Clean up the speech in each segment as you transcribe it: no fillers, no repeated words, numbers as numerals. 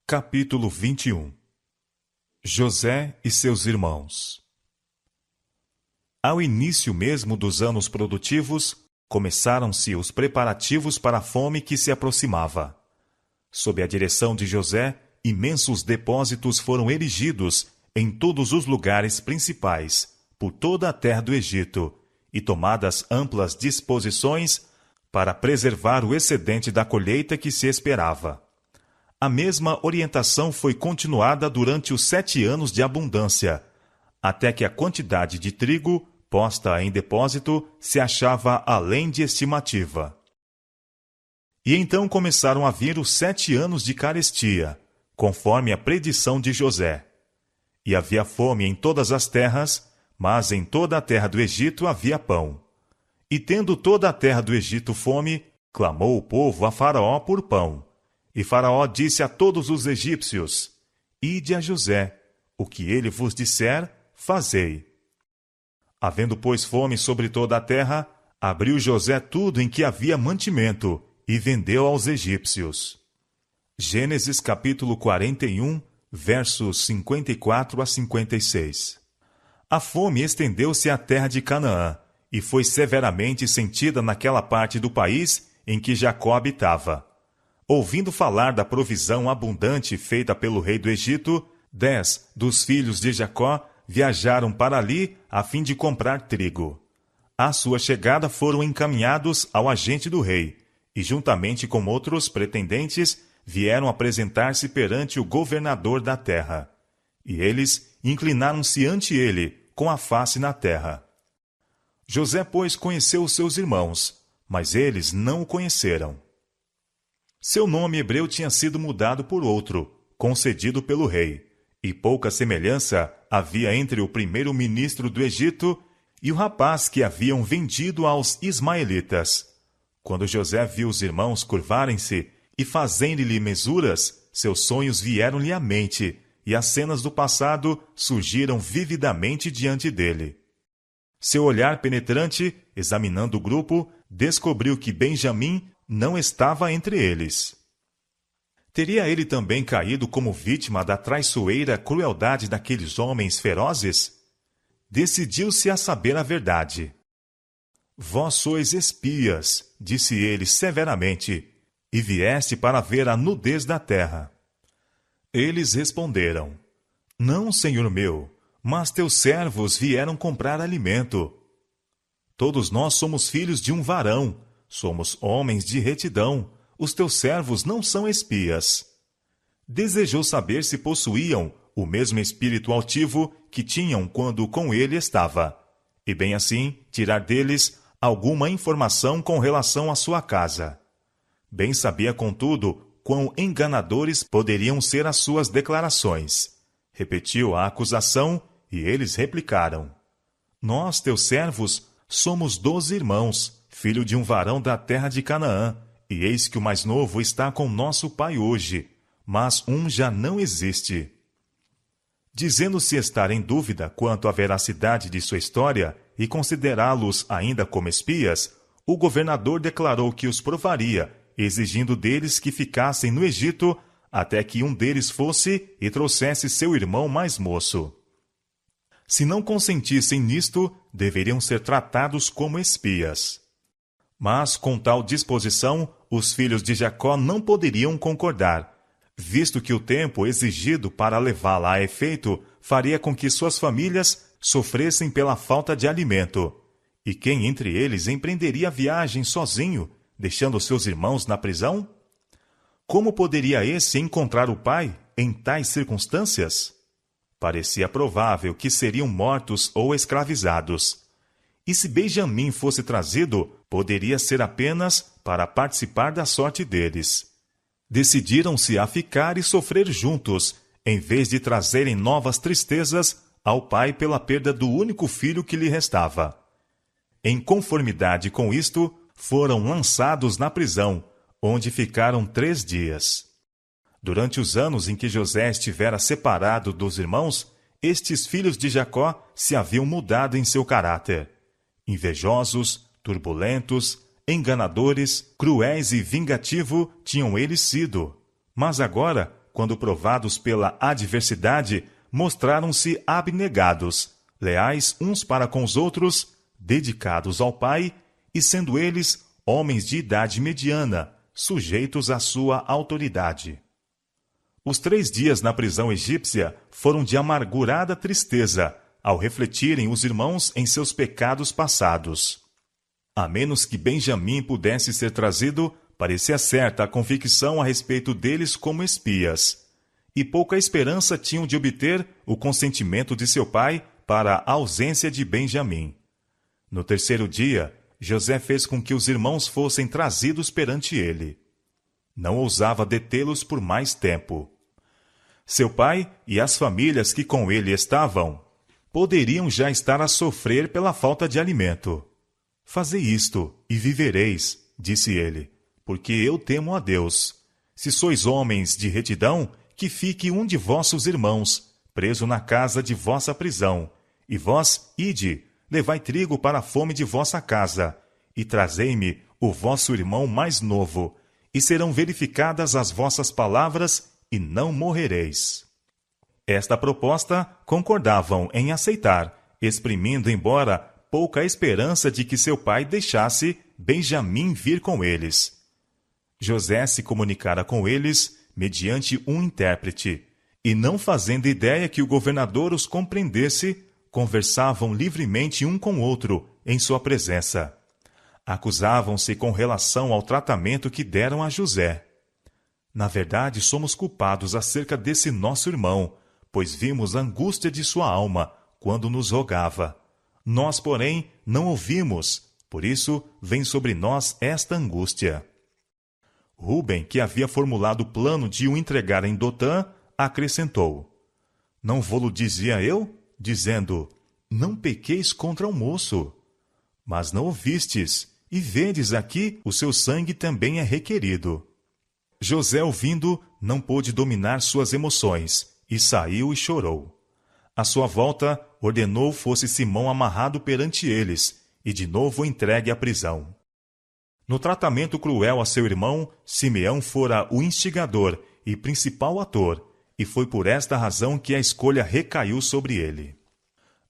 Capítulo 21. José e seus irmãos. Ao início mesmo dos anos produtivos, começaram-se os preparativos para a fome que se aproximava. Sob a direção de José, imensos depósitos foram erigidos em todos os lugares principais, por toda a terra do Egito, e tomadas amplas disposições para preservar o excedente da colheita que se esperava. A mesma orientação foi continuada durante os 7 anos de abundância, até que a quantidade de trigo posta em depósito se achava além de estimativa. E então começaram a vir os 7 anos de carestia, conforme a predição de José. E havia fome em todas as terras, mas em toda a terra do Egito havia pão. E tendo toda a terra do Egito fome, clamou o povo a Faraó por pão. E Faraó disse a todos os egípcios: Ide a José, o que ele vos disser, fazei. Havendo, pois, fome sobre toda a terra, abriu José tudo em que havia mantimento, e vendeu aos egípcios. Gênesis capítulo 41, versos 54 a 56. A fome estendeu-se à terra de Canaã, e foi severamente sentida naquela parte do país em que Jacó habitava. Ouvindo falar da provisão abundante feita pelo rei do Egito, 10 dos filhos de Jacó viajaram para ali a fim de comprar trigo. À sua chegada foram encaminhados ao agente do rei, e juntamente com outros pretendentes vieram apresentar-se perante o governador da terra. E eles inclinaram-se ante ele, com a face na terra. José, pois, conheceu os seus irmãos, mas eles não o conheceram. Seu nome hebreu tinha sido mudado por outro, concedido pelo rei, e pouca semelhança havia entre o primeiro-ministro do Egito e o rapaz que haviam vendido aos ismaelitas. Quando José viu os irmãos curvarem-se e fazendo-lhe mesuras, seus sonhos vieram-lhe à mente, e as cenas do passado surgiram vividamente diante dele. Seu olhar penetrante, examinando o grupo, descobriu que Benjamim não estava entre eles. Teria ele também caído como vítima da traiçoeira crueldade daqueles homens ferozes? Decidiu-se a saber a verdade. Vós sois espias, disse ele severamente, e vieste para ver a nudez da terra. Eles responderam: Não, senhor meu, mas teus servos vieram comprar alimento. Todos nós somos filhos de um varão, somos homens de retidão, os teus servos não são espias. Desejou saber se possuíam o mesmo espírito altivo que tinham quando com ele estava, e bem assim tirar deles alguma informação com relação à sua casa. Bem sabia, contudo, quão enganadores poderiam ser as suas declarações. Repetiu a acusação, e eles replicaram: Nós, teus servos, somos 12 irmãos, filho de um varão da terra de Canaã, e eis que o mais novo está com nosso pai hoje, mas um já não existe. Dizendo-se estar em dúvida quanto à veracidade de sua história e considerá-los ainda como espias, o governador declarou que os provaria, exigindo deles que ficassem no Egito até que um deles fosse e trouxesse seu irmão mais moço. Se não consentissem nisto, deveriam ser tratados como espias. Mas, com tal disposição, os filhos de Jacó não poderiam concordar, visto que o tempo exigido para levá-la a efeito faria com que suas famílias sofressem pela falta de alimento. E quem entre eles empreenderia a viagem sozinho, deixando seus irmãos na prisão? Como poderia esse encontrar o pai em tais circunstâncias? Parecia provável que seriam mortos ou escravizados. E se Benjamim fosse trazido, poderia ser apenas para participar da sorte deles. Decidiram-se a ficar e sofrer juntos, em vez de trazerem novas tristezas ao pai pela perda do único filho que lhe restava. Em conformidade com isto, foram lançados na prisão, onde ficaram 3 dias. Durante os anos em que José estivera separado dos irmãos, estes filhos de Jacó se haviam mudado em seu caráter. Invejosos, turbulentos, enganadores, cruéis e vingativo tinham eles sido. Mas agora, quando provados pela adversidade, mostraram-se abnegados, leais uns para com os outros, dedicados ao Pai, e sendo eles homens de idade mediana, sujeitos à sua autoridade. Os 3 dias na prisão egípcia foram de amargurada tristeza, ao refletirem os irmãos em seus pecados passados. A menos que Benjamim pudesse ser trazido, parecia certa a convicção a respeito deles como espias, e pouca esperança tinham de obter o consentimento de seu pai para a ausência de Benjamim. No 3º dia, José fez com que os irmãos fossem trazidos perante ele. Não ousava detê-los por mais tempo. Seu pai e as famílias que com ele estavam poderiam já estar a sofrer pela falta de alimento. Fazei isto, e vivereis, disse ele, porque eu temo a Deus. Se sois homens de retidão, que fique um de vossos irmãos, preso na casa de vossa prisão, e vós, ide, levai trigo para a fome de vossa casa, e trazei-me o vosso irmão mais novo, e serão verificadas as vossas palavras, e não morrereis. Esta proposta concordavam em aceitar, exprimindo embora pouca esperança de que seu pai deixasse Benjamim vir com eles. José se comunicara com eles mediante um intérprete, e não fazendo ideia que o governador os compreendesse, conversavam livremente um com o outro em sua presença. Acusavam-se com relação ao tratamento que deram a José. Na verdade, somos culpados acerca desse nosso irmão, pois vimos a angústia de sua alma quando nos rogava. Nós, porém, não ouvimos, por isso vem sobre nós esta angústia. Rúben, que havia formulado o plano de o entregar em Dotã, acrescentou: Não vô-lo dizia eu, dizendo, não pequeis contra o moço. Mas não ouvistes, e vedes aqui, o seu sangue também é requerido. José, ouvindo, não pôde dominar suas emoções, e saiu e chorou. À sua volta, ordenou fosse Simão amarrado perante eles, e de novo entregue à prisão. No tratamento cruel a seu irmão, Simeão fora o instigador e principal ator, e foi por esta razão que a escolha recaiu sobre ele.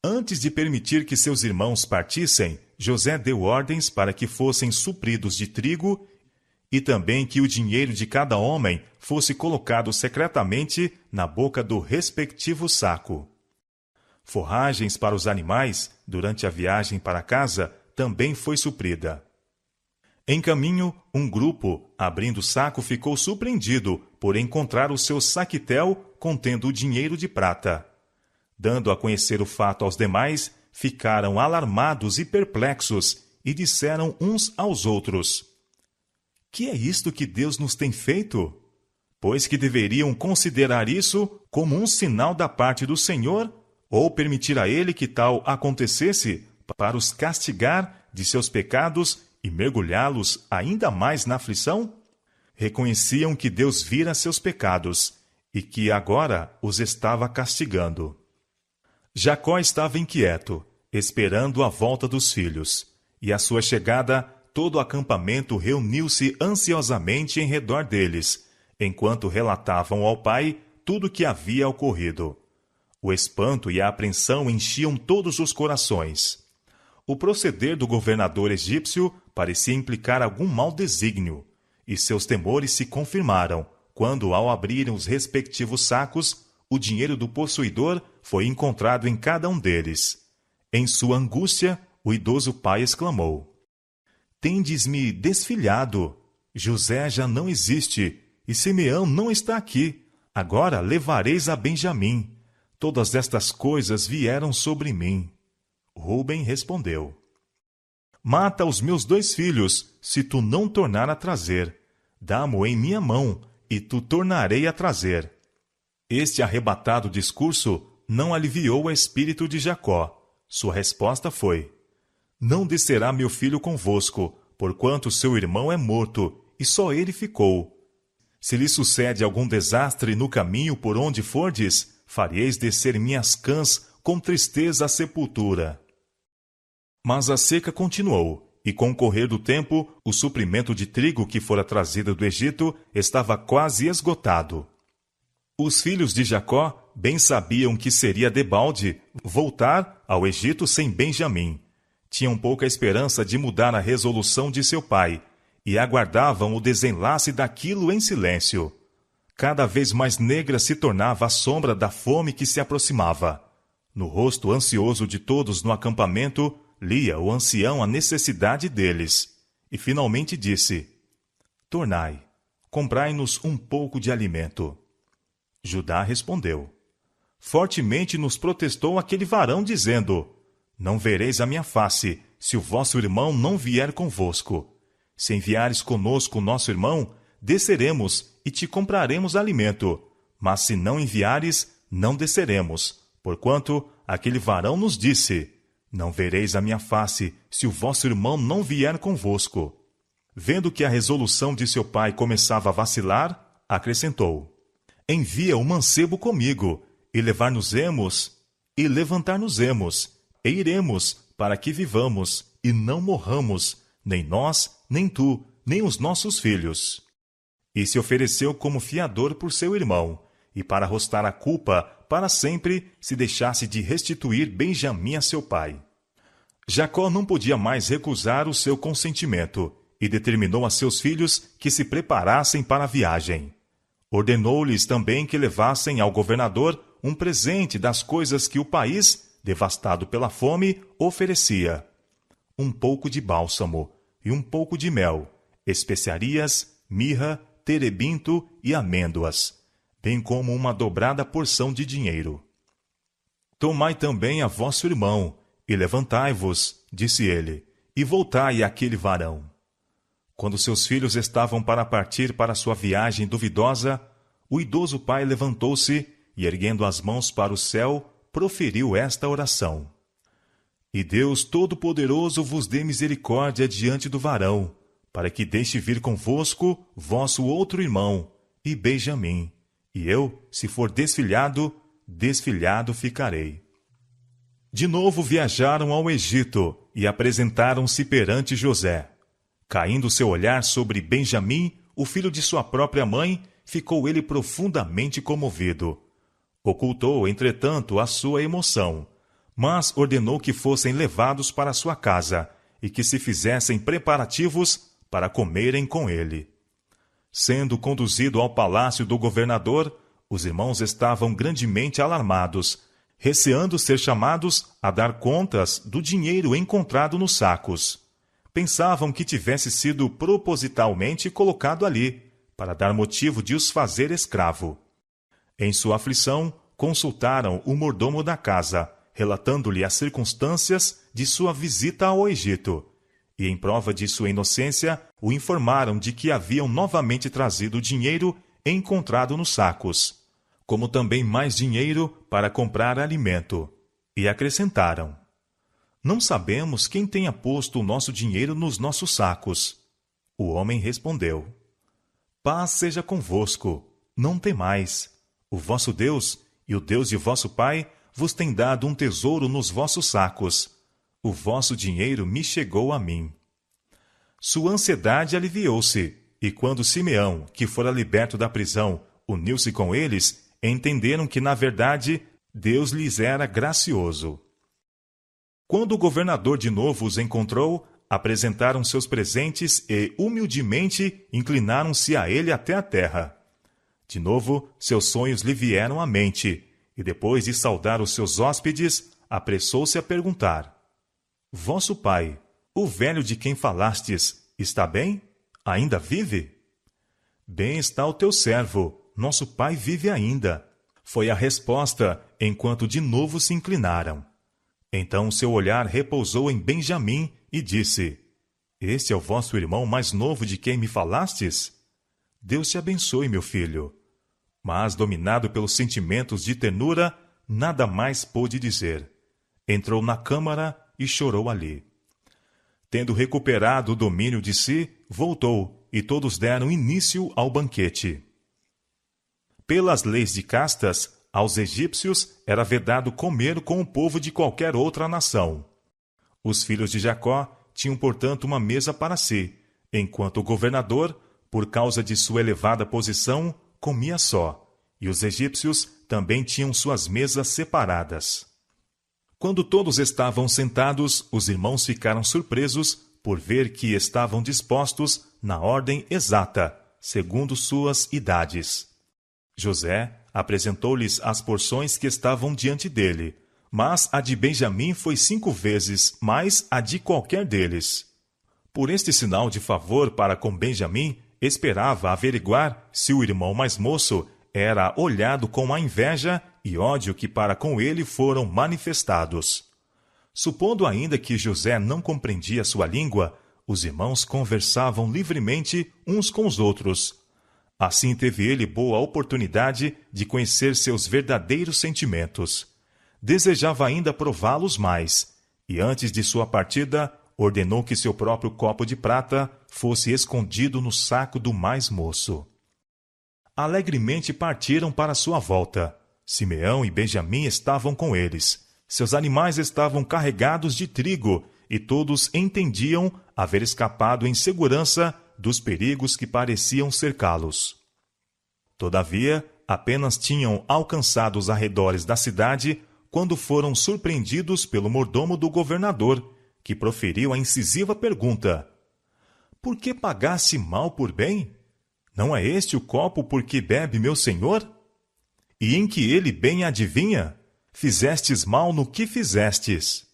Antes de permitir que seus irmãos partissem, José deu ordens para que fossem supridos de trigo e também que o dinheiro de cada homem fosse colocado secretamente na boca do respectivo saco. Forragens para os animais, durante a viagem para casa, também foi suprida. Em caminho, um grupo, abrindo o saco, ficou surpreendido por encontrar o seu saquitel contendo o dinheiro de prata. Dando a conhecer o fato aos demais, ficaram alarmados e perplexos e disseram uns aos outros: Que é isto que Deus nos tem feito? Pois que deveriam considerar isso como um sinal da parte do Senhor, ou permitir a ele que tal acontecesse, para os castigar de seus pecados e mergulhá-los ainda mais na aflição? Reconheciam que Deus vira seus pecados e que agora os estava castigando. Jacó estava inquieto, esperando a volta dos filhos, e à sua chegada, todo o acampamento reuniu-se ansiosamente em redor deles, enquanto relatavam ao pai tudo o que havia ocorrido. O espanto e a apreensão enchiam todos os corações. O proceder do governador egípcio parecia implicar algum mau desígnio, e seus temores se confirmaram quando, ao abrirem os respectivos sacos, o dinheiro do possuidor foi encontrado em cada um deles. Em sua angústia, o idoso pai exclamou: Tendes-me desfilhado. José já não existe, e Simeão não está aqui. Agora levareis a Benjamim. Todas estas coisas vieram sobre mim. Rúben respondeu: Mata os meus 2 filhos, se tu não tornar a trazer. Dá-mo em minha mão, e tu tornarei a trazer. Este arrebatado discurso não aliviou o espírito de Jacó. Sua resposta foi: Não descerá meu filho convosco, porquanto seu irmão é morto, e só ele ficou. Se lhe sucede algum desastre no caminho por onde fordes, fareis descer minhas cãs com tristeza à sepultura. Mas a seca continuou, e com o correr do tempo, o suprimento de trigo que fora trazido do Egito estava quase esgotado. Os filhos de Jacó bem sabiam que seria debalde voltar ao Egito sem Benjamim. Tinham pouca esperança de mudar a resolução de seu pai e aguardavam o desenlace daquilo em silêncio. Cada vez mais negra se tornava a sombra da fome que se aproximava. No rosto ansioso de todos no acampamento, lia o ancião a necessidade deles, e finalmente disse: Tornai, comprai-nos um pouco de alimento. Judá respondeu: Fortemente nos protestou aquele varão, dizendo: Não vereis a minha face, se o vosso irmão não vier convosco. Se enviares conosco o nosso irmão, desceremos e te compraremos alimento. Mas se não enviares, não desceremos. Porquanto aquele varão nos disse: Não vereis a minha face, se o vosso irmão não vier convosco. Vendo que a resolução de seu pai começava a vacilar, acrescentou: Envia o mancebo comigo, e levar-nos-emos, e levantar-nos-emos, e iremos, para que vivamos, e não morramos, nem nós, nem tu, nem os nossos filhos. E se ofereceu como fiador por seu irmão, e para arrostar a culpa, para sempre, se deixasse de restituir Benjamim a seu pai. Jacó não podia mais recusar o seu consentimento, e determinou a seus filhos que se preparassem para a viagem. Ordenou-lhes também que levassem ao governador um presente das coisas que o país, devastado pela fome, oferecia: um pouco de bálsamo e um pouco de mel, especiarias, mirra, terebinto e amêndoas, bem como uma dobrada porção de dinheiro. Tomai também a vosso irmão, e levantai-vos, disse ele, e voltai àquele varão. Quando seus filhos estavam para partir para sua viagem duvidosa, o idoso pai levantou-se e, erguendo as mãos para o céu, proferiu esta oração: E Deus Todo-Poderoso vos dê misericórdia diante do varão, para que deixe vir convosco vosso outro irmão, e Benjamim, e eu, se for desfilhado, desfilhado ficarei. De novo viajaram ao Egito e apresentaram-se perante José. Caindo seu olhar sobre Benjamim, o filho de sua própria mãe, ficou ele profundamente comovido. Ocultou, entretanto, a sua emoção, mas ordenou que fossem levados para sua casa e que se fizessem preparativos para comerem com ele. Sendo conduzido ao palácio do governador, os irmãos estavam grandemente alarmados, receando ser chamados a dar contas do dinheiro encontrado nos sacos. Pensavam que tivesse sido propositalmente colocado ali, para dar motivo de os fazer escravo. Em sua aflição, consultaram o mordomo da casa, relatando-lhe as circunstâncias de sua visita ao Egito, e em prova de sua inocência, o informaram de que haviam novamente trazido o dinheiro encontrado nos sacos, como também mais dinheiro para comprar alimento, e acrescentaram: Não sabemos quem tenha posto o nosso dinheiro nos nossos sacos. O homem respondeu: Paz seja convosco, não temais. O vosso Deus e o Deus de vosso pai vos tem dado um tesouro nos vossos sacos. O vosso dinheiro me chegou a mim. Sua ansiedade aliviou-se, e quando Simeão, que fora liberto da prisão, uniu-se com eles, entenderam que, na verdade, Deus lhes era gracioso. Quando o governador de novo os encontrou, apresentaram seus presentes e, humildemente, inclinaram-se a ele até a terra. De novo, seus sonhos lhe vieram à mente, e depois de saudar os seus hóspedes, apressou-se a perguntar: Vosso pai, o velho de quem falastes, está bem? Ainda vive? Bem está o teu servo, nosso pai vive ainda, foi a resposta, enquanto de novo se inclinaram. Então seu olhar repousou em Benjamim e disse: Este é o vosso irmão mais novo de quem me falastes? Deus te abençoe, meu filho. Mas, dominado pelos sentimentos de ternura, nada mais pôde dizer. Entrou na câmara e chorou ali. Tendo recuperado o domínio de si, voltou, e todos deram início ao banquete. Pelas leis de castas, aos egípcios era vedado comer com o povo de qualquer outra nação. Os filhos de Jacó tinham, portanto, uma mesa para si, enquanto o governador, por causa de sua elevada posição, comia só, e os egípcios também tinham suas mesas separadas. Quando todos estavam sentados, os irmãos ficaram surpresos por ver que estavam dispostos na ordem exata, segundo suas idades. José apresentou-lhes as porções que estavam diante dele, mas a de Benjamim foi 5 vezes mais a de qualquer deles. Por este sinal de favor para com Benjamim, esperava averiguar se o irmão mais moço era olhado com a inveja e ódio que para com ele foram manifestados. Supondo ainda que José não compreendia sua língua, os irmãos conversavam livremente uns com os outros. Assim teve ele boa oportunidade de conhecer seus verdadeiros sentimentos. Desejava ainda prová-los mais, e antes de sua partida, ordenou que seu próprio copo de prata fosse escondido no saco do mais moço. Alegremente partiram para sua volta. Simeão e Benjamim estavam com eles. Seus animais estavam carregados de trigo, e todos entendiam haver escapado em segurança dos perigos que pareciam cercá-los. Todavia, apenas tinham alcançado os arredores da cidade quando foram surpreendidos pelo mordomo do governador, que proferiu a incisiva pergunta: Por que pagaste mal por bem? Não é este o copo por que bebe meu senhor? E em que ele bem adivinha? Fizestes mal no que fizestes.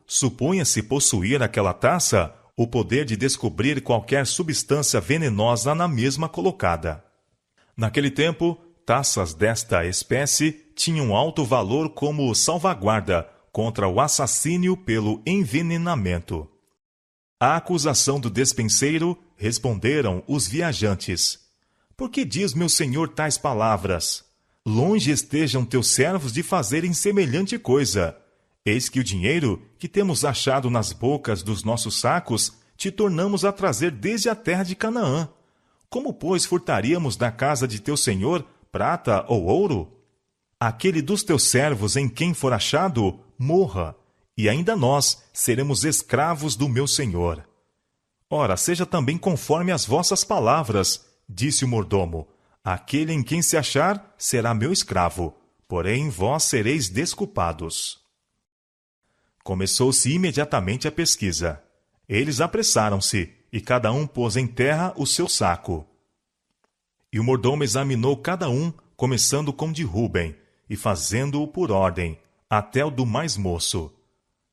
Supunha-se possuir aquela taça o poder de descobrir qualquer substância venenosa na mesma colocada. Naquele tempo, taças desta espécie tinham alto valor como salvaguarda contra o assassínio pelo envenenamento. À acusação do despenseiro, responderam os viajantes: Por que diz meu senhor tais palavras? Longe estejam teus servos de fazerem semelhante coisa. Eis que o dinheiro que temos achado nas bocas dos nossos sacos te tornamos a trazer desde a terra de Canaã. Como, pois, furtaríamos da casa de teu senhor prata ou ouro? Aquele dos teus servos em quem for achado, morra, e ainda nós seremos escravos do meu senhor. Ora, seja também conforme as vossas palavras, disse o mordomo. Aquele em quem se achar será meu escravo, porém vós sereis desculpados. Começou-se imediatamente a pesquisa. Eles apressaram-se, e cada um pôs em terra o seu saco. E o mordomo examinou cada um, começando com de Rúben, e fazendo-o por ordem, até o do mais moço.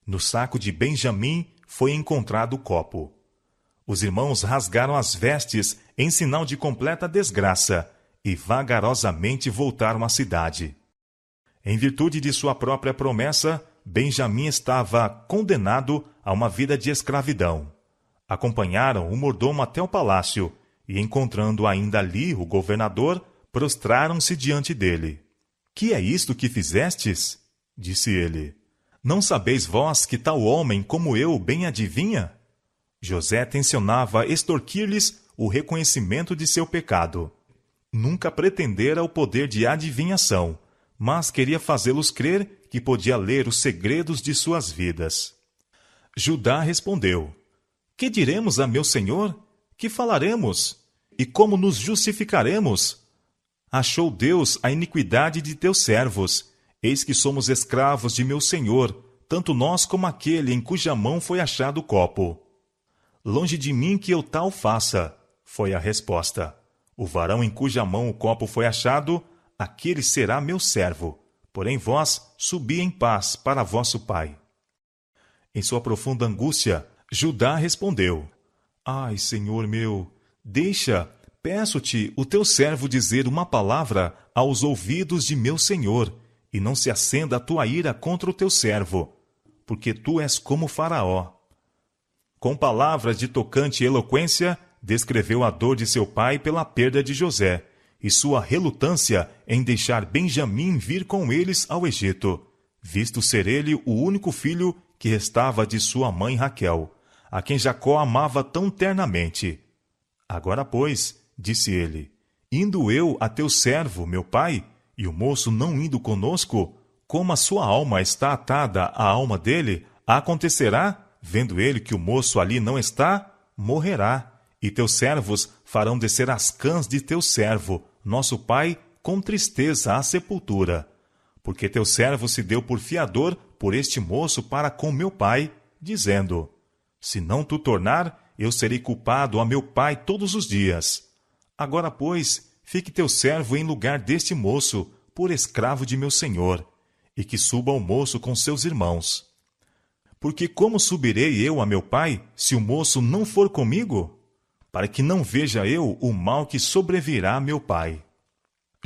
No saco de Benjamim foi encontrado o copo. Os irmãos rasgaram as vestes em sinal de completa desgraça, e vagarosamente voltaram à cidade. Em virtude de sua própria promessa, Benjamim estava condenado a uma vida de escravidão. Acompanharam o mordomo até o palácio, e encontrando ainda ali o governador, prostraram-se diante dele. Que é isto que fizestes? Disse ele. Não sabeis vós que tal homem como eu bem adivinha? José tencionava extorquir-lhes o reconhecimento de seu pecado. Nunca pretendera o poder de adivinhação, mas queria fazê-los crer que podia ler os segredos de suas vidas. Judá respondeu: Que diremos a meu senhor? Que falaremos? E como nos justificaremos? Achou Deus a iniquidade de teus servos. Eis que somos escravos de meu senhor, tanto nós como aquele em cuja mão foi achado o copo. Longe de mim que eu tal faça, foi a resposta. O varão em cuja mão o copo foi achado, aquele será meu servo. Porém vós subi em paz para vosso pai. Em sua profunda angústia, Judá respondeu: Ai, Senhor meu, peço-te, o teu servo dizer uma palavra aos ouvidos de meu senhor, e não se acenda a tua ira contra o teu servo, porque tu és como Faraó. Com palavras de tocante eloquência, descreveu a dor de seu pai pela perda de José, e sua relutância em deixar Benjamim vir com eles ao Egito, visto ser ele o único filho que restava de sua mãe Raquel, a quem Jacó amava tão ternamente. Agora, pois, disse ele, indo eu a teu servo, meu pai, e o moço não indo conosco, como a sua alma está atada à alma dele, acontecerá, vendo ele que o moço ali não está, morrerá. E teus servos farão descer as cãs de teu servo, nosso pai, com tristeza à sepultura, porque teu servo se deu por fiador por este moço para com meu pai, dizendo: se não tu tornar, eu serei culpado a meu pai todos os dias. Agora, pois, fique teu servo em lugar deste moço, por escravo de meu senhor, e que suba o moço com seus irmãos. Porque como subirei eu a meu pai, se o moço não for comigo? Para que não veja eu o mal que sobrevirá a meu pai.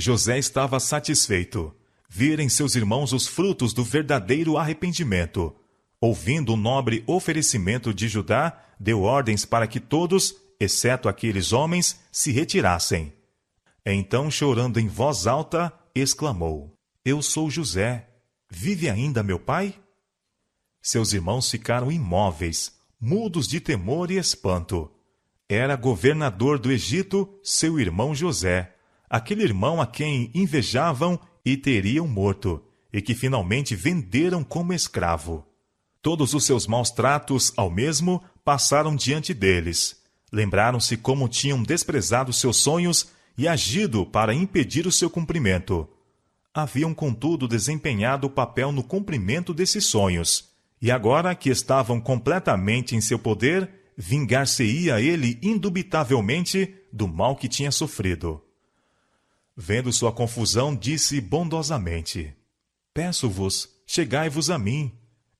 José estava satisfeito. Vira em seus irmãos os frutos do verdadeiro arrependimento. Ouvindo o nobre oferecimento de Judá, deu ordens para que todos, exceto aqueles homens, se retirassem. Então, chorando em voz alta, exclamou: eu sou José. Vive ainda meu pai? Seus irmãos ficaram imóveis, mudos de temor e espanto. Era governador do Egito seu irmão José, aquele irmão a quem invejavam e teriam morto, e que finalmente venderam como escravo. Todos os seus maus tratos ao mesmo passaram diante deles. Lembraram-se como tinham desprezado seus sonhos e agido para impedir o seu cumprimento. Haviam, contudo, desempenhado o papel no cumprimento desses sonhos, e agora que estavam completamente em seu poder, vingar-se-ia ele indubitavelmente do mal que tinha sofrido. Vendo sua confusão, disse bondosamente: peço-vos, chegai-vos a mim.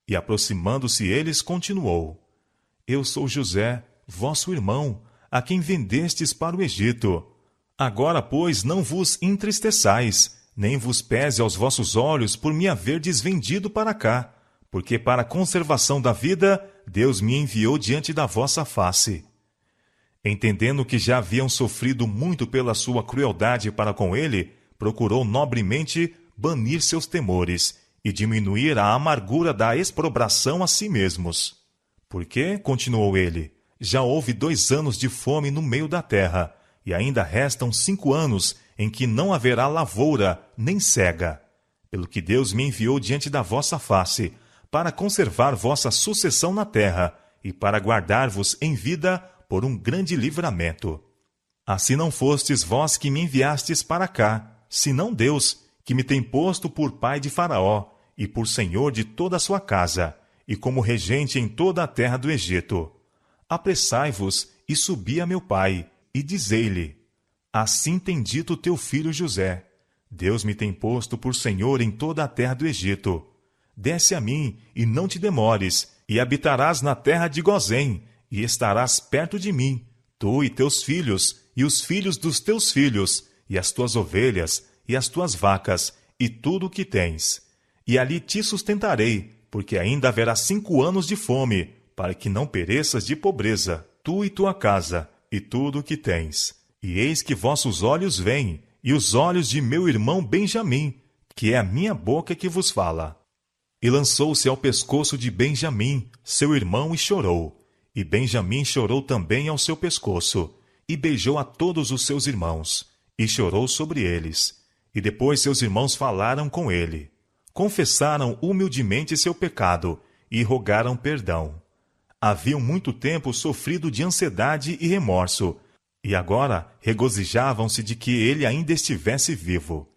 E aproximando-se eles, continuou: eu sou José, vosso irmão, a quem vendestes para o Egito. Agora, pois, não vos entristeçais, nem vos pese aos vossos olhos por me haverdes vendido para cá, porque para a conservação da vida Deus me enviou diante da vossa face. Entendendo que já haviam sofrido muito pela sua crueldade para com ele, procurou nobremente banir seus temores e diminuir a amargura da exprobração a si mesmos. Porque, continuou ele, já houve 2 anos de fome no meio da terra, e ainda restam 5 anos em que não haverá lavoura nem cega. Pelo que Deus me enviou diante da vossa face, para conservar vossa sucessão na terra, e para guardar-vos em vida por um grande livramento. Assim não fostes vós que me enviastes para cá, senão Deus, que me tem posto por pai de Faraó, e por senhor de toda a sua casa, e como regente em toda a terra do Egito. Apressai-vos e subi a meu pai, e dizei-lhe: assim tem dito teu filho José: Deus me tem posto por senhor em toda a terra do Egito. Desce a mim, e não te demores, e habitarás na terra de Gozém, e estarás perto de mim, tu e teus filhos, e os filhos dos teus filhos, e as tuas ovelhas, e as tuas vacas, e tudo o que tens. E ali te sustentarei, porque ainda haverá 5 anos de fome, para que não pereças de pobreza, tu e tua casa, e tudo o que tens. E eis que vossos olhos veem, e os olhos de meu irmão Benjamim, que é a minha boca que vos fala. E lançou-se ao pescoço de Benjamim, seu irmão, e chorou. E Benjamim chorou também ao seu pescoço, e beijou a todos os seus irmãos, e chorou sobre eles. E depois seus irmãos falaram com ele. Confessaram humildemente seu pecado, e rogaram perdão. Haviam muito tempo sofrido de ansiedade e remorso, e agora regozijavam-se de que ele ainda estivesse vivo.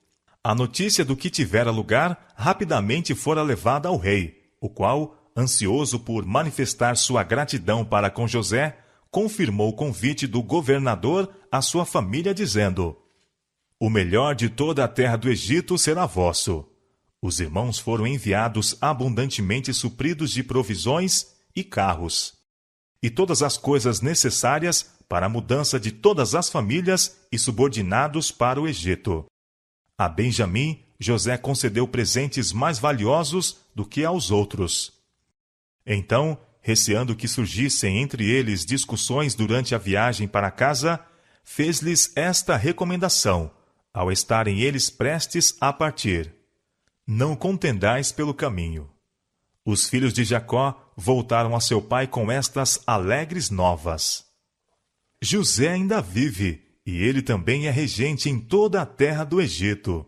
A notícia do que tivera lugar rapidamente fora levada ao rei, o qual, ansioso por manifestar sua gratidão para com José, confirmou o convite do governador à sua família, dizendo: o melhor de toda a terra do Egito será vosso. Os irmãos foram enviados abundantemente supridos de provisões e carros, e todas as coisas necessárias para a mudança de todas as famílias e subordinados para o Egito. A Benjamim, José concedeu presentes mais valiosos do que aos outros. Então, receando que surgissem entre eles discussões durante a viagem para casa, fez-lhes esta recomendação, ao estarem eles prestes a partir: não contendais pelo caminho. Os filhos de Jacó voltaram a seu pai com estas alegres novas: José ainda vive, e ele também é regente em toda a terra do Egito.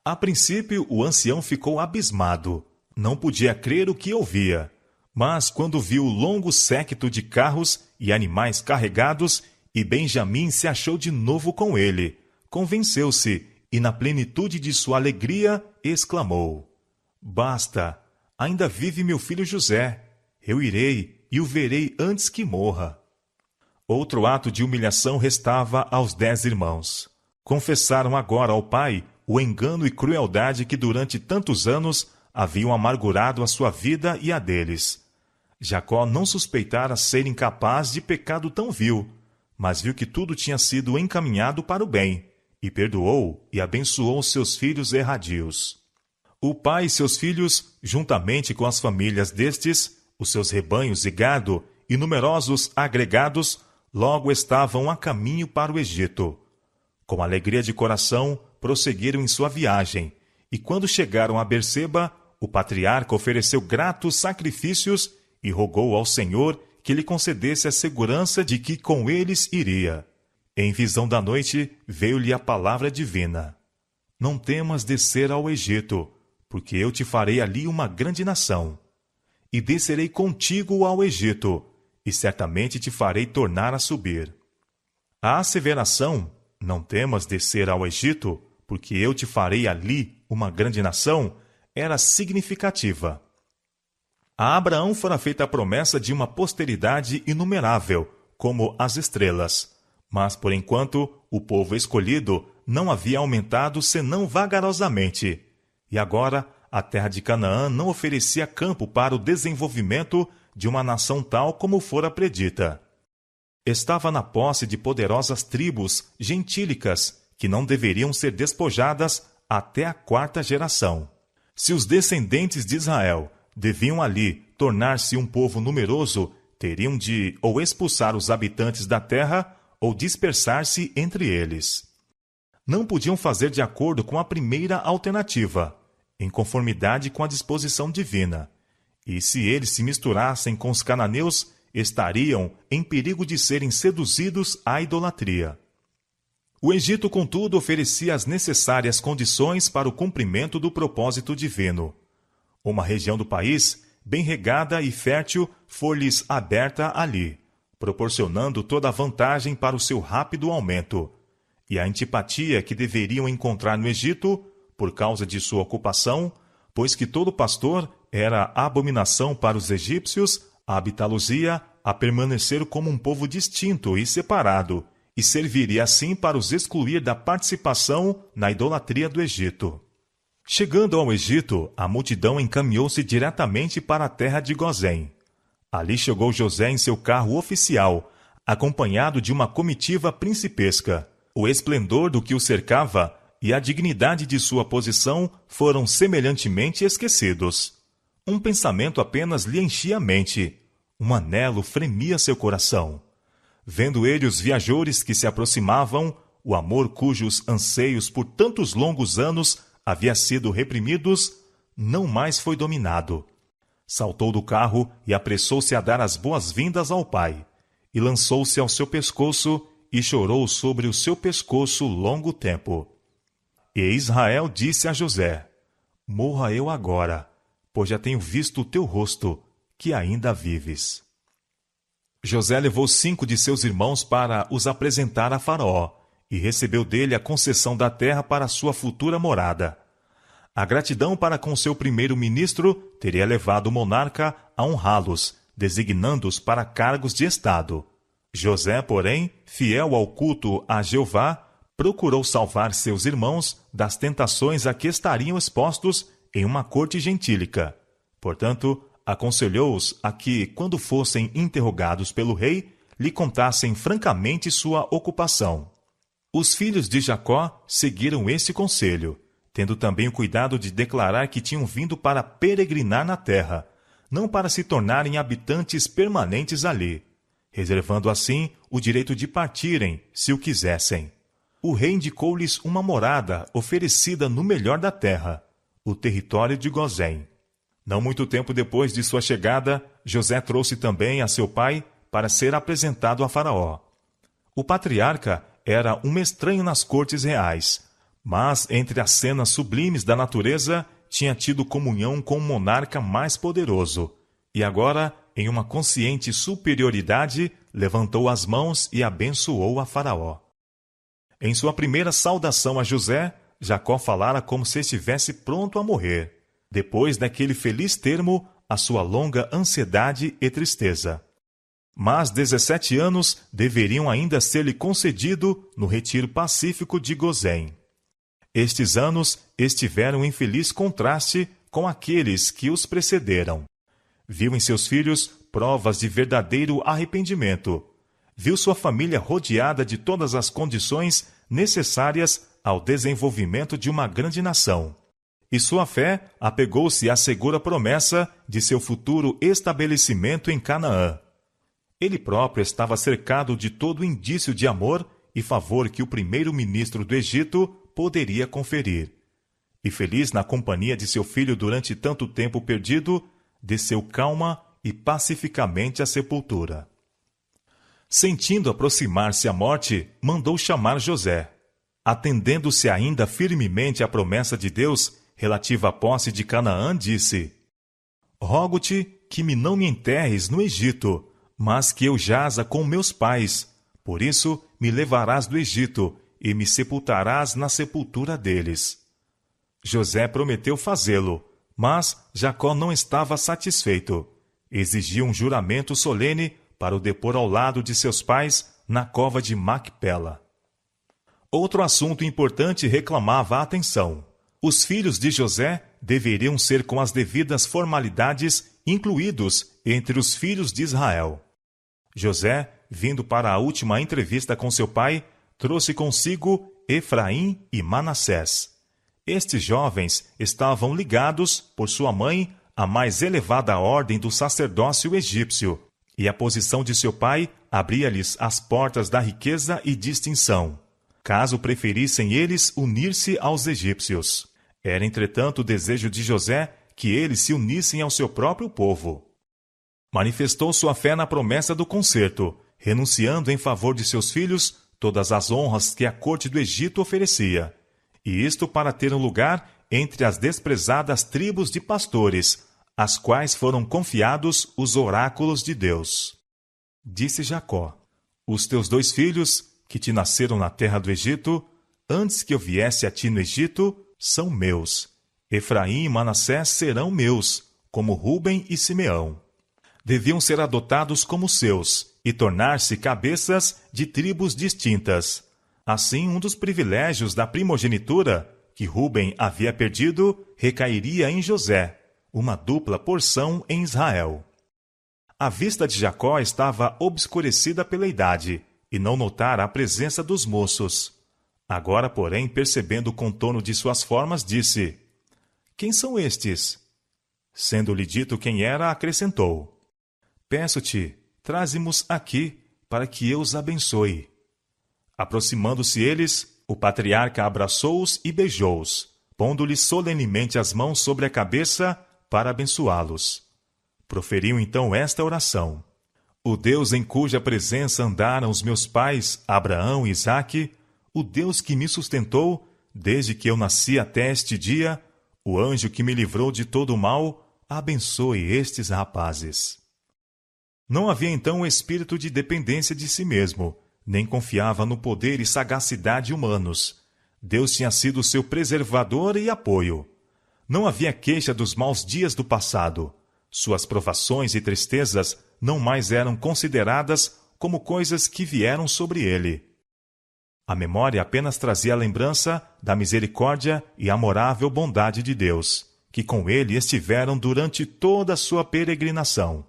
A princípio, o ancião ficou abismado. Não podia crer o que ouvia. Mas, quando viu o longo séquito de carros e animais carregados, e Benjamim se achou de novo com ele, convenceu-se e na plenitude de sua alegria exclamou: Basta, ainda vive meu filho José. Eu irei e o verei antes que morra. Outro ato de humilhação restava aos 10 irmãos. Confessaram agora ao pai o engano e crueldade que durante tantos anos haviam amargurado a sua vida e a deles. Jacó não suspeitara ser incapaz de pecado tão vil, mas viu que tudo tinha sido encaminhado para o bem, e perdoou e abençoou seus filhos erradios. O pai e seus filhos, juntamente com as famílias destes, os seus rebanhos e gado, e numerosos agregados, logo estavam a caminho para o Egito. Com alegria de coração, prosseguiram em sua viagem, e quando chegaram a Berseba, o patriarca ofereceu gratos sacrifícios e rogou ao Senhor que lhe concedesse a segurança de que com eles iria. Em visão da noite, veio-lhe a palavra divina: Não temas descer ao Egito, porque eu te farei ali uma grande nação. E descerei contigo ao Egito, e certamente te farei tornar a subir. A asseveração, não temas descer ao Egito, porque eu te farei ali uma grande nação, era significativa. A Abraão fora feita a promessa de uma posteridade inumerável, como as estrelas. Mas, por enquanto, o povo escolhido não havia aumentado senão vagarosamente. E agora, a terra de Canaã não oferecia campo para o desenvolvimento de uma nação tal como fora predita. Estava na posse de poderosas tribos gentílicas que não deveriam ser despojadas até a 4ª geração. Se os descendentes de Israel deviam ali tornar-se um povo numeroso, teriam de ou expulsar os habitantes da terra ou dispersar-se entre eles. Não podiam fazer de acordo com a primeira alternativa, em conformidade com a disposição divina. E se eles se misturassem com os cananeus, estariam em perigo de serem seduzidos à idolatria. O Egito, contudo, oferecia as necessárias condições para o cumprimento do propósito divino. Uma região do país, bem regada e fértil, foi-lhes aberta ali, proporcionando toda a vantagem para o seu rápido aumento. E a antipatia que deveriam encontrar no Egito, por causa de sua ocupação, pois que todo pastor era abominação para os egípcios, habitá-los-ia a permanecer como um povo distinto e separado, e serviria assim para os excluir da participação na idolatria do Egito. Chegando ao Egito, a multidão encaminhou-se diretamente para a terra de Gozém. Ali chegou José em seu carro oficial, acompanhado de uma comitiva principesca. O esplendor do que o cercava e a dignidade de sua posição foram semelhantemente esquecidos. Um pensamento apenas lhe enchia a mente. Um anelo fremia seu coração. Vendo ele os viajores que se aproximavam, o amor cujos anseios por tantos longos anos havia sido reprimidos, não mais foi dominado. Saltou do carro e apressou-se a dar as boas-vindas ao pai, e lançou-se ao seu pescoço e chorou sobre o seu pescoço longo tempo. E Israel disse a José: Morra eu agora, pois já tenho visto o teu rosto, que ainda vives. José levou 5 de seus irmãos para os apresentar a Faraó, e recebeu dele a concessão da terra para sua futura morada. A gratidão para com seu primeiro-ministro teria levado o monarca a honrá-los, designando-os para cargos de estado. José, porém, fiel ao culto a Jeová, procurou salvar seus irmãos das tentações a que estariam expostos em uma corte gentílica. Portanto, aconselhou-os a que, quando fossem interrogados pelo rei, lhe contassem francamente sua ocupação. Os filhos de Jacó seguiram esse conselho, tendo também o cuidado de declarar que tinham vindo para peregrinar na terra, não para se tornarem habitantes permanentes ali, reservando assim o direito de partirem, se o quisessem. O rei indicou-lhes uma morada oferecida no melhor da terra, o território de Gozém. Não muito tempo depois de sua chegada, José trouxe também a seu pai para ser apresentado a Faraó. O patriarca era um estranho nas cortes reais, mas entre as cenas sublimes da natureza tinha tido comunhão com o monarca mais poderoso, e agora, em uma consciente superioridade, levantou as mãos e abençoou a Faraó. Em sua primeira saudação a José, Jacó falara como se estivesse pronto a morrer, depois daquele feliz termo à sua longa ansiedade e tristeza. Mas 17 anos deveriam ainda ser-lhe concedido no retiro pacífico de Gozém. Estes anos estiveram em feliz contraste com aqueles que os precederam. Viu em seus filhos provas de verdadeiro arrependimento. Viu sua família rodeada de todas as condições necessárias ao desenvolvimento de uma grande nação. E sua fé apegou-se à segura promessa de seu futuro estabelecimento em Canaã. Ele próprio estava cercado de todo indício de amor e favor que o primeiro-ministro do Egito poderia conferir. E feliz na companhia de seu filho durante tanto tempo perdido, desceu calma e pacificamente à sepultura. Sentindo aproximar-se a morte, mandou chamar José. Atendendo-se ainda firmemente à promessa de Deus relativa à posse de Canaã, disse: Rogo-te que não me enterres no Egito, mas que eu jaza com meus pais. Por isso me levarás do Egito e me sepultarás na sepultura deles. José prometeu fazê-lo, mas Jacó não estava satisfeito. Exigiu um juramento solene para o depor ao lado de seus pais na cova de Macpela. Outro assunto importante reclamava a atenção. Os filhos de José deveriam ser com as devidas formalidades incluídos entre os filhos de Israel. José, vindo para a última entrevista com seu pai, trouxe consigo Efraim e Manassés. Estes jovens estavam ligados, por sua mãe, à mais elevada ordem do sacerdócio egípcio, e a posição de seu pai abria-lhes as portas da riqueza e distinção, caso preferissem eles unir-se aos egípcios. Era, entretanto, o desejo de José que eles se unissem ao seu próprio povo. Manifestou sua fé na promessa do concerto, renunciando em favor de seus filhos todas as honras que a corte do Egito oferecia, e isto para ter um lugar entre as desprezadas tribos de pastores, às quais foram confiados os oráculos de Deus. Disse Jacó: Os teus 2 filhos, que te nasceram na terra do Egito, antes que eu viesse a ti no Egito, são meus. Efraim e Manassés serão meus, como Rúben e Simeão. Deviam ser adotados como seus e tornar-se cabeças de tribos distintas. Assim, um dos privilégios da primogenitura, que Rúben havia perdido, recairia em José, uma dupla porção em Israel. A vista de Jacó estava obscurecida pela idade, e não notara a presença dos moços. Agora, porém, percebendo o contorno de suas formas, disse: Quem são estes? Sendo-lhe dito quem era, acrescentou: Peço-te, traze-mos aqui, para que eu os abençoe. Aproximando-se eles, o patriarca abraçou-os e beijou-os, pondo-lhes solenemente as mãos sobre a cabeça para abençoá-los. Proferiu então esta oração: O Deus em cuja presença andaram os meus pais, Abraão e Isaque, o Deus que me sustentou, desde que eu nasci até este dia, o anjo que me livrou de todo o mal, abençoe estes rapazes. Não havia então o espírito de dependência de si mesmo, nem confiava no poder e sagacidade humanos. Deus tinha sido seu preservador e apoio. Não havia queixa dos maus dias do passado. Suas provações e tristezas não mais eram consideradas como coisas que vieram sobre ele. A memória apenas trazia a lembrança da misericórdia e amorável bondade de Deus, que com ele estiveram durante toda a sua peregrinação.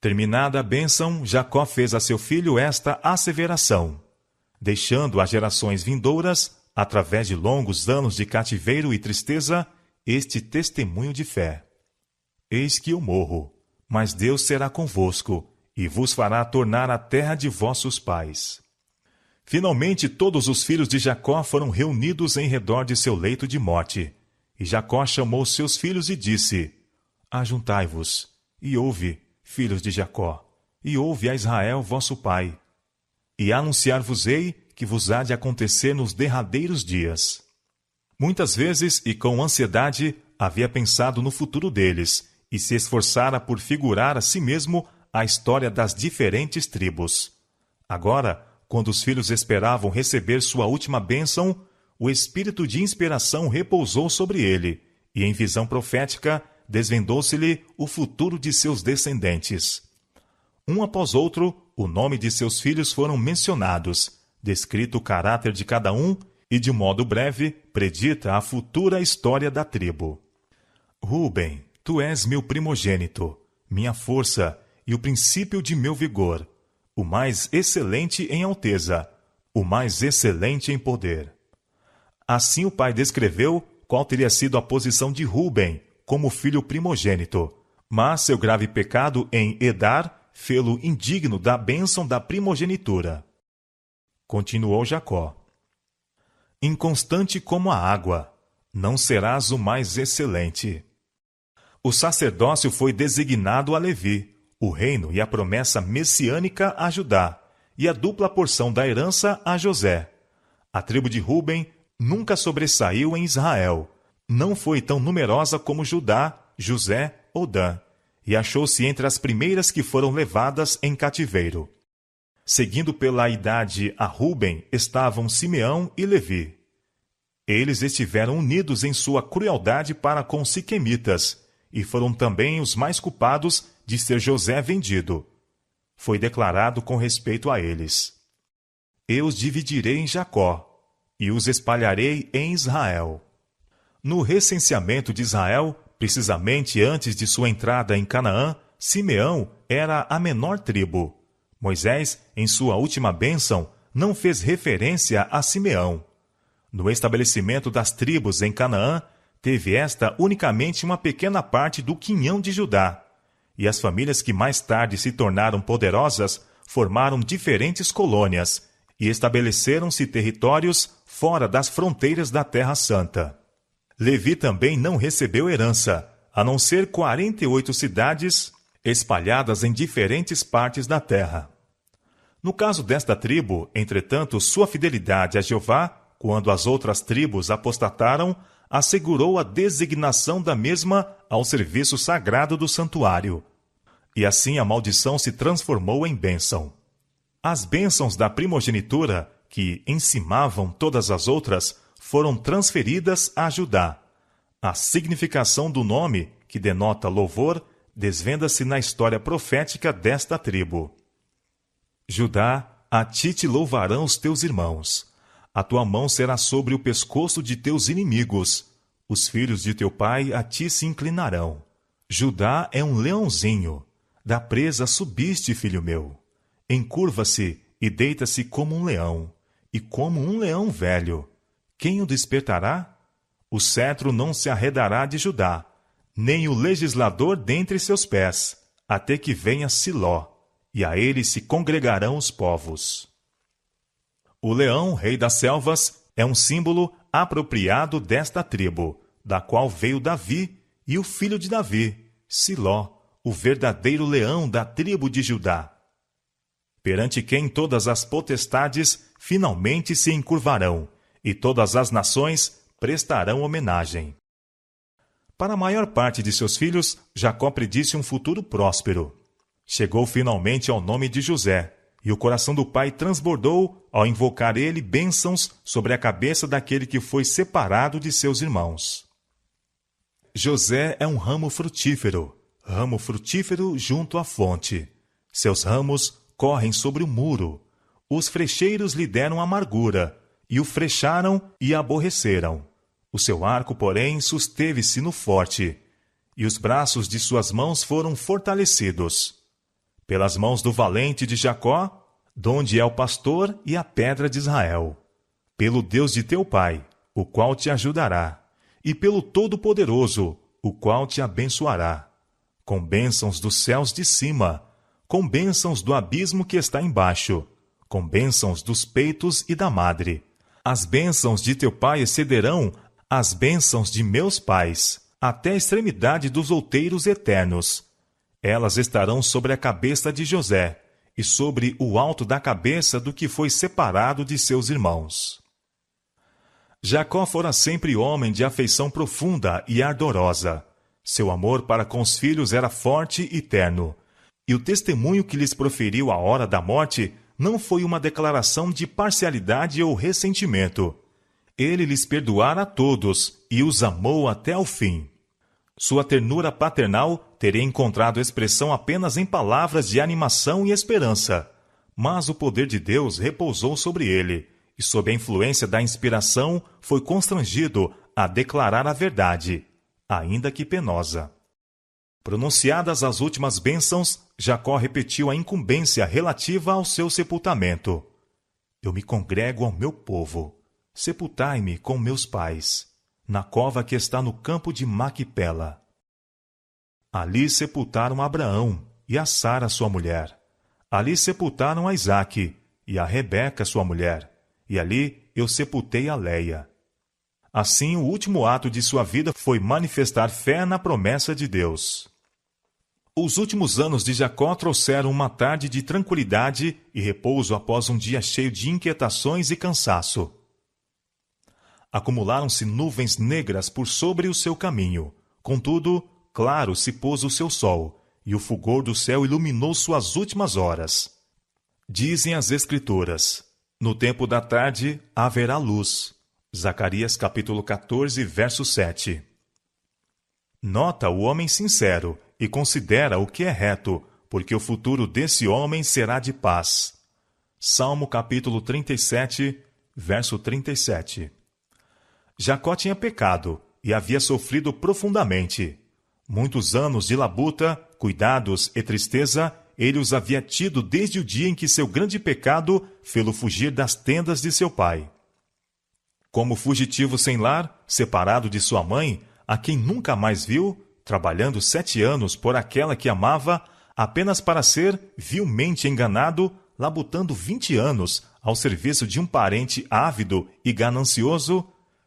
Terminada a bênção, Jacó fez a seu filho esta asseveração, deixando às gerações vindouras, através de longos anos de cativeiro e tristeza, este testemunho de fé. Eis que eu morro, mas Deus será convosco, e vos fará tornar a terra de vossos pais. Finalmente todos os filhos de Jacó foram reunidos em redor de seu leito de morte. E Jacó chamou seus filhos e disse: Ajuntai-vos, e ouve, filhos de Jacó, e ouve a Israel vosso pai. E anunciar-vos-ei que vos há de acontecer nos derradeiros dias. Muitas vezes e com ansiedade havia pensado no futuro deles, e se esforçara por figurar a si mesmo a história das diferentes tribos. Agora, quando os filhos esperavam receber sua última bênção, o espírito de inspiração repousou sobre ele, e em visão profética desvendou-se-lhe o futuro de seus descendentes. Um após outro, o nome de seus filhos foram mencionados, descrito o caráter de cada um e, de modo breve, predita a futura história da tribo. Rúben, tu és meu primogênito, minha força e o princípio de meu vigor, o mais excelente em alteza, o mais excelente em poder. Assim o pai descreveu qual teria sido a posição de Rúben como filho primogênito, mas seu grave pecado em Edar fê-lo indigno da bênção da primogenitura. Continuou Jacó: inconstante como a água, não serás o mais excelente. O sacerdócio foi designado a Levi, o reino e a promessa messiânica a Judá, e a dupla porção da herança a José. A tribo de Rúben nunca sobressaiu em Israel, não foi tão numerosa como Judá, José ou Dan, e achou-se entre as primeiras que foram levadas em cativeiro. Seguindo pela idade a Rúben estavam Simeão e Levi. Eles estiveram unidos em sua crueldade para com os siquemitas, e foram também os mais culpados de ser José vendido. Foi declarado com respeito a eles: eu os dividirei em Jacó, e os espalharei em Israel. No recenseamento de Israel, precisamente antes de sua entrada em Canaã, Simeão era a menor tribo. Moisés, em sua última bênção, não fez referência a Simeão. No estabelecimento das tribos em Canaã, teve esta unicamente uma pequena parte do quinhão de Judá, e as famílias que mais tarde se tornaram poderosas formaram diferentes colônias e estabeleceram-se territórios fora das fronteiras da Terra Santa. Levi também não recebeu herança, a não ser 48 cidades espalhadas em diferentes partes da terra. No caso desta tribo, entretanto, sua fidelidade a Jeová, quando as outras tribos apostataram, assegurou a designação da mesma ao serviço sagrado do santuário. E assim a maldição se transformou em bênção. As bênçãos da primogenitura, que encimavam todas as outras, foram transferidas a Judá. A significação do nome, que denota louvor, desvenda-se na história profética desta tribo. Judá, a ti te louvarão os teus irmãos. A tua mão será sobre o pescoço de teus inimigos. Os filhos de teu pai a ti se inclinarão. Judá é um leãozinho. Da presa subiste, filho meu. Encurva-se e deita-se como um leão, e como um leão velho. Quem o despertará? O cetro não se arredará de Judá, nem o legislador dentre seus pés, até que venha Siló, e a ele se congregarão os povos. O leão, rei das selvas, é um símbolo apropriado desta tribo, da qual veio Davi e o filho de Davi, Siló, o verdadeiro leão da tribo de Judá, perante quem todas as potestades finalmente se encurvarão, e todas as nações prestarão homenagem. Para a maior parte de seus filhos, Jacó predisse um futuro próspero. Chegou finalmente ao nome de José, e o coração do pai transbordou ao invocar ele bênçãos sobre a cabeça daquele que foi separado de seus irmãos. José é um ramo frutífero junto à fonte. Seus ramos correm sobre o muro. Os frecheiros lhe deram amargura, e o frecharam e aborreceram. O seu arco, porém, susteve-se no forte, e os braços de suas mãos foram fortalecidos. Pelas mãos do valente de Jacó, donde é o pastor e a pedra de Israel. Pelo Deus de teu pai, o qual te ajudará, e pelo Todo-Poderoso, o qual te abençoará, com bênçãos dos céus de cima, com bênçãos do abismo que está embaixo, com bênçãos dos peitos e da madre. As bênçãos de teu pai excederão as bênçãos de meus pais, até a extremidade dos outeiros eternos. Elas estarão sobre a cabeça de José, e sobre o alto da cabeça do que foi separado de seus irmãos. Jacó fora sempre homem de afeição profunda e ardorosa. Seu amor para com os filhos era forte e terno, e o testemunho que lhes proferiu à hora da morte não foi uma declaração de parcialidade ou ressentimento. Ele lhes perdoara a todos e os amou até ao fim. Sua ternura paternal teria encontrado expressão apenas em palavras de animação e esperança, mas o poder de Deus repousou sobre ele, e sob a influência da inspiração foi constrangido a declarar a verdade, ainda que penosa. Pronunciadas as últimas bênçãos, Jacó repetiu a incumbência relativa ao seu sepultamento. Eu me congrego ao meu povo. Sepultai-me com meus pais, na cova que está no campo de Maquipela. Ali sepultaram Abraão e a Sara, sua mulher. Ali sepultaram a Isaque e a Rebeca, sua mulher. E ali eu sepultei a Leia. Assim, o último ato de sua vida foi manifestar fé na promessa de Deus. Os últimos anos de Jacó trouxeram uma tarde de tranquilidade e repouso após um dia cheio de inquietações e cansaço. Acumularam-se nuvens negras por sobre o seu caminho. Contudo, claro se pôs o seu sol, e o fulgor do céu iluminou suas últimas horas. Dizem as Escrituras: no tempo da tarde haverá luz. Zacarias capítulo 14, verso 7. Nota o homem sincero e considera o que é reto, porque o futuro desse homem será de paz. Salmo capítulo 37, verso 37. Jacó tinha pecado e havia sofrido profundamente. Muitos anos de labuta, cuidados e tristeza ele os havia tido desde o dia em que seu grande pecado fê-lo fugir das tendas de seu pai. Como fugitivo sem lar, separado de sua mãe, a quem nunca mais viu, trabalhando 7 anos por aquela que amava, apenas para ser vilmente enganado, labutando 20 anos ao serviço de um parente ávido e ganancioso,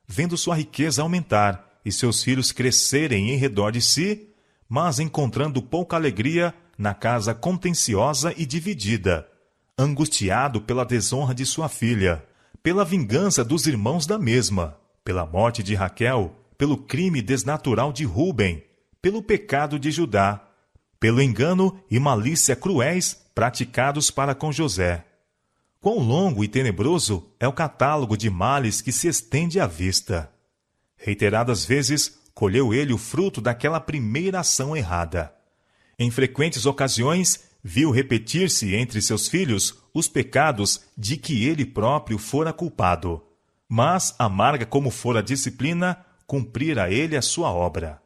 vendo sua riqueza aumentar e seus filhos crescerem em redor de si, mas encontrando pouca alegria na casa contenciosa e dividida, angustiado pela desonra de sua filha, pela vingança dos irmãos da mesma, pela morte de Raquel, pelo crime desnatural de Ruben, pelo pecado de Judá, pelo engano e malícia cruéis praticados para com José. Quão longo e tenebroso é o catálogo de males que se estende à vista. Reiteradas vezes, colheu ele o fruto daquela primeira ação errada. Em frequentes ocasiões, viu repetir-se entre seus filhos os pecados de que ele próprio fora culpado. Mas, amarga como for a disciplina, cumprira ele a sua obra.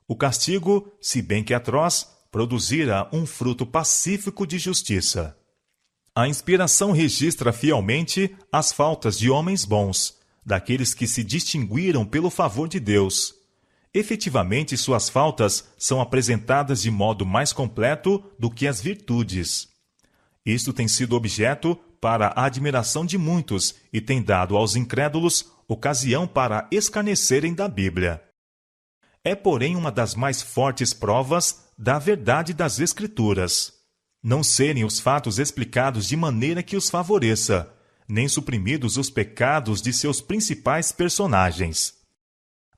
O castigo, se bem que atroz, produzira um fruto pacífico de justiça. A inspiração registra fielmente as faltas de homens bons, daqueles que se distinguiram pelo favor de Deus. Efetivamente, suas faltas são apresentadas de modo mais completo do que as virtudes. Isto tem sido objeto para a admiração de muitos e tem dado aos incrédulos ocasião para escarnecerem da Bíblia. É, porém, uma das mais fortes provas da verdade das Escrituras não serem os fatos explicados de maneira que os favoreça, nem suprimidos os pecados de seus principais personagens.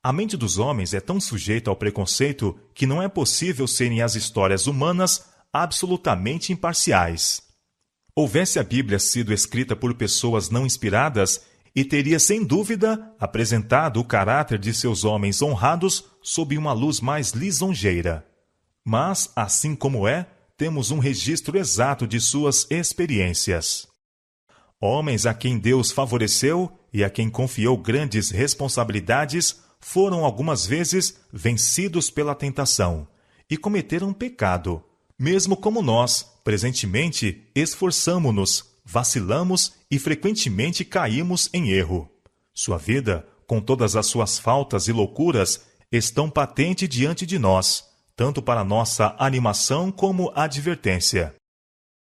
A mente dos homens é tão sujeita ao preconceito que não é possível serem as histórias humanas absolutamente imparciais. Houvesse a Bíblia sido escrita por pessoas não inspiradas, e teria, sem dúvida, apresentado o caráter de seus homens honrados sob uma luz mais lisonjeira. Mas, assim como é, temos um registro exato de suas experiências. Homens a quem Deus favoreceu e a quem confiou grandes responsabilidades foram algumas vezes vencidos pela tentação e cometeram pecado, mesmo como nós, presentemente, esforçamo-nos, vacilamos e frequentemente caímos em erro. Sua vida, com todas as suas faltas e loucuras, estão patentes diante de nós, tanto para nossa animação como advertência.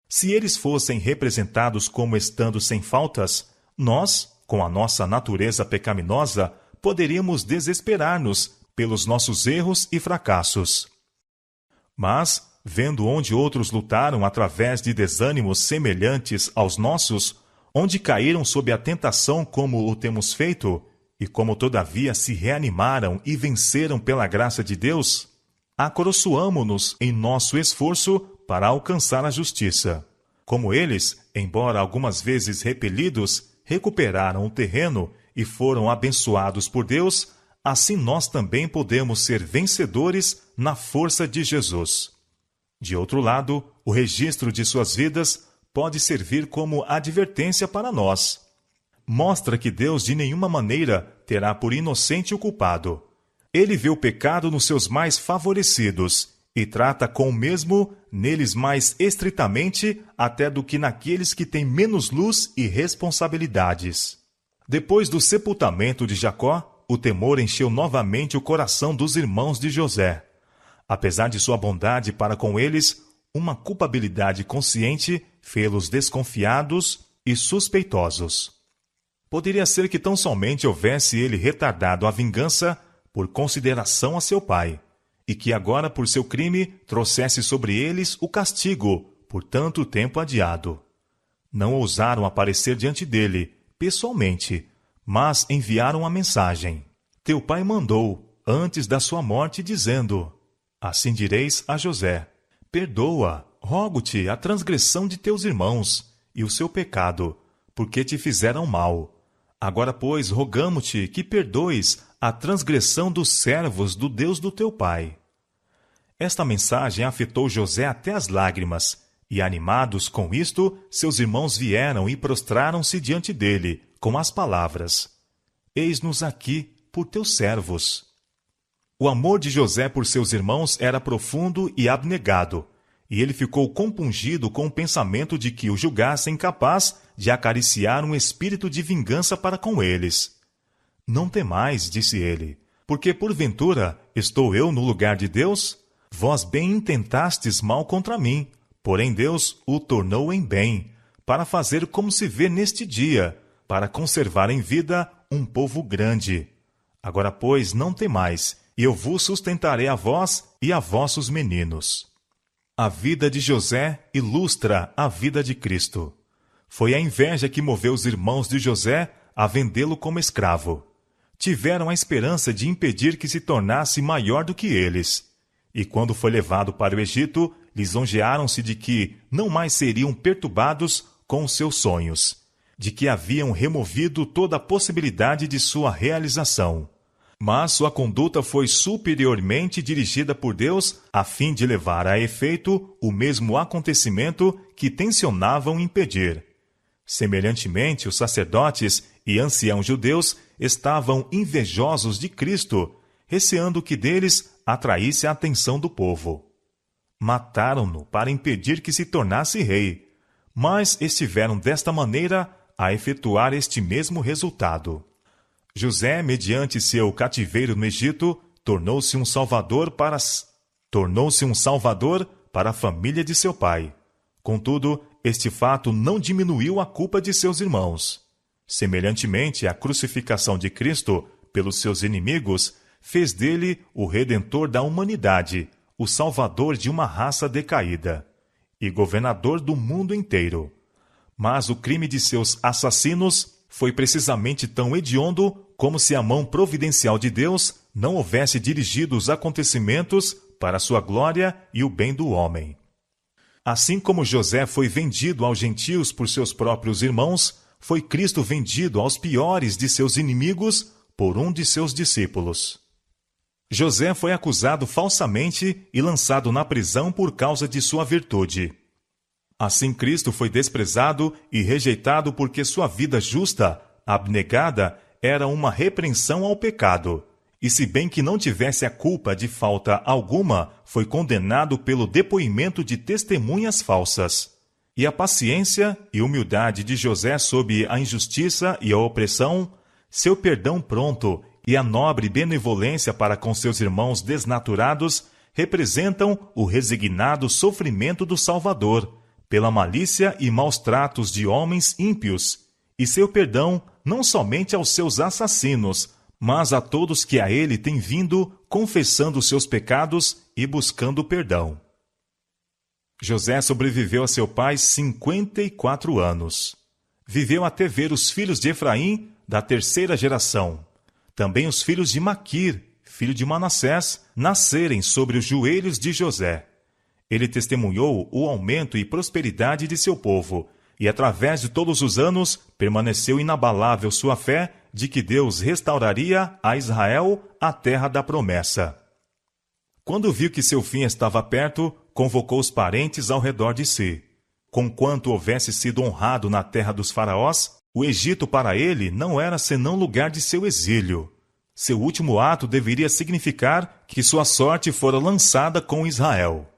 Se eles fossem representados como estando sem faltas, nós, com a nossa natureza pecaminosa, poderíamos desesperar-nos pelos nossos erros e fracassos. Mas, vendo onde outros lutaram através de desânimos semelhantes aos nossos, onde caíram sob a tentação como o temos feito, e como todavia se reanimaram e venceram pela graça de Deus, acoroçoamo-nos em nosso esforço para alcançar a justiça. Como eles, embora algumas vezes repelidos, recuperaram o terreno e foram abençoados por Deus, assim nós também podemos ser vencedores na força de Jesus. De outro lado, o registro de suas vidas pode servir como advertência para nós. Mostra que Deus de nenhuma maneira terá por inocente o culpado. Ele vê o pecado nos seus mais favorecidos e trata com o mesmo neles mais estritamente até do que naqueles que têm menos luz e responsabilidades. Depois do sepultamento de Jacó, o temor encheu novamente o coração dos irmãos de José. Apesar de sua bondade para com eles, uma culpabilidade consciente fê-los desconfiados e suspeitosos. Poderia ser que tão somente houvesse ele retardado a vingança por consideração a seu pai, e que agora, por seu crime, trouxesse sobre eles o castigo por tanto tempo adiado. Não ousaram aparecer diante dele, pessoalmente, mas enviaram a mensagem. Teu pai mandou, antes da sua morte, dizendo: assim direis a José: perdoa, rogo-te, a transgressão de teus irmãos e o seu pecado, porque te fizeram mal. Agora, pois, rogamo-te que perdoes a transgressão dos servos do Deus do teu pai. Esta mensagem afetou José até as lágrimas, e animados com isto, seus irmãos vieram e prostraram-se diante dele, com as palavras: eis-nos aqui por teus servos. O amor de José por seus irmãos era profundo e abnegado, e ele ficou compungido com o pensamento de que o julgassem capaz de acariciar um espírito de vingança para com eles. Não temais, disse ele, porque porventura estou eu no lugar de Deus? Vós bem intentastes mal contra mim, porém Deus o tornou em bem, para fazer como se vê neste dia, para conservar em vida um povo grande. Agora, pois, não temais, e eu vos sustentarei a vós e a vossos meninos. A vida de José ilustra a vida de Cristo. Foi a inveja que moveu os irmãos de José a vendê-lo como escravo. Tiveram a esperança de impedir que se tornasse maior do que eles. E quando foi levado para o Egito, lisonjearam-se de que não mais seriam perturbados com os seus sonhos, de que haviam removido toda a possibilidade de sua realização. Mas sua conduta foi superiormente dirigida por Deus a fim de levar a efeito o mesmo acontecimento que tensionavam impedir. Semelhantemente, os sacerdotes e anciãos judeus estavam invejosos de Cristo, receando que deles atraísse a atenção do povo. Mataram-no para impedir que se tornasse rei, mas estiveram desta maneira a efetuar este mesmo resultado. José, mediante seu cativeiro no Egito, tornou-se um salvador para a família de seu pai. Contudo, este fato não diminuiu a culpa de seus irmãos. Semelhantemente, a crucificação de Cristo pelos seus inimigos fez dele o Redentor da humanidade, o Salvador de uma raça decaída, e governador do mundo inteiro. Mas o crime de seus assassinos foi precisamente tão hediondo como se a mão providencial de Deus não houvesse dirigido os acontecimentos para a sua glória e o bem do homem. Assim como José foi vendido aos gentios por seus próprios irmãos, foi Cristo vendido aos piores de seus inimigos por um de seus discípulos. José foi acusado falsamente e lançado na prisão por causa de sua virtude. Assim Cristo foi desprezado e rejeitado porque sua vida justa, abnegada, era uma repreensão ao pecado. E se bem que não tivesse a culpa de falta alguma, foi condenado pelo depoimento de testemunhas falsas. E a paciência e humildade de José sob a injustiça e a opressão, seu perdão pronto e a nobre benevolência para com seus irmãos desnaturados representam o resignado sofrimento do Salvador, pela malícia e maus tratos de homens ímpios, e seu perdão não somente aos seus assassinos, mas a todos que a ele têm vindo confessando seus pecados e buscando perdão. José sobreviveu a seu pai 54 anos. Viveu até ver os filhos de Efraim da terceira geração. Também os filhos de Maquir, filho de Manassés, nascerem sobre os joelhos de José. Ele testemunhou o aumento e prosperidade de seu povo, e através de todos os anos permaneceu inabalável sua fé de que Deus restauraria a Israel a terra da promessa. Quando viu que seu fim estava perto, convocou os parentes ao redor de si. Conquanto houvesse sido honrado na terra dos faraós, o Egito para ele não era senão lugar de seu exílio. Seu último ato deveria significar que sua sorte fora lançada com Israel.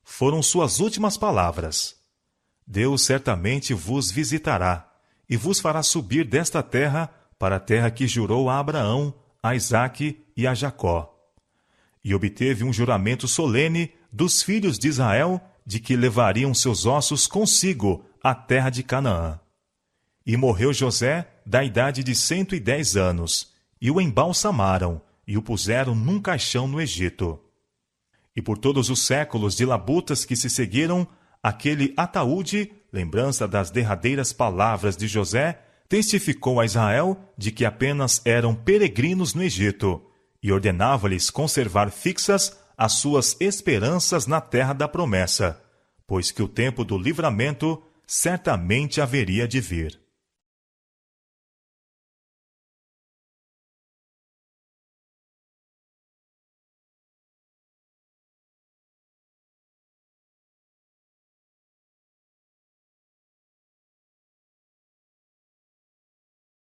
Foram suas últimas palavras. Deus certamente vos visitará e vos fará subir desta terra para a terra que jurou a Abraão, a Isaque e a Jacó. E obteve um juramento solene dos filhos de Israel de que levariam seus ossos consigo à terra de Canaã. E morreu José da idade de 110 anos, e o embalsamaram, e o puseram num caixão no Egito. E por todos os séculos de labutas que se seguiram, aquele ataúde, lembrança das derradeiras palavras de José, testificou a Israel de que apenas eram peregrinos no Egito, e ordenava-lhes conservar fixas as suas esperanças na terra da promessa, pois que o tempo do livramento certamente haveria de vir.